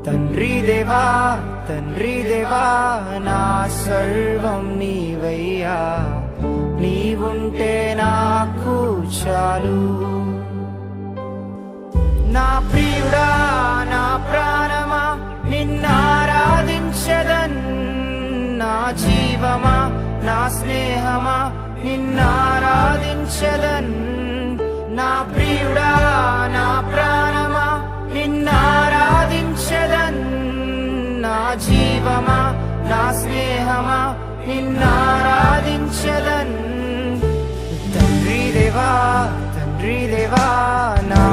తండ్రి దేవా తండ్రి దేవా నా సర్వం నీవయ్యా, నీవుంటే నాకు చాలు. నా ప్రియుడా నా ప్రాణమా నిన్నారాధించదన్, నా జీవమా నా స్నేహమా నిన్నారాధించదన్. నా ప్రియుడా నా ప్రాణమా నిన్నారాధించదన్, నా జీవమా నా స్నేహమా నిన్నారాధించదన్. తండ్రి దేవా నా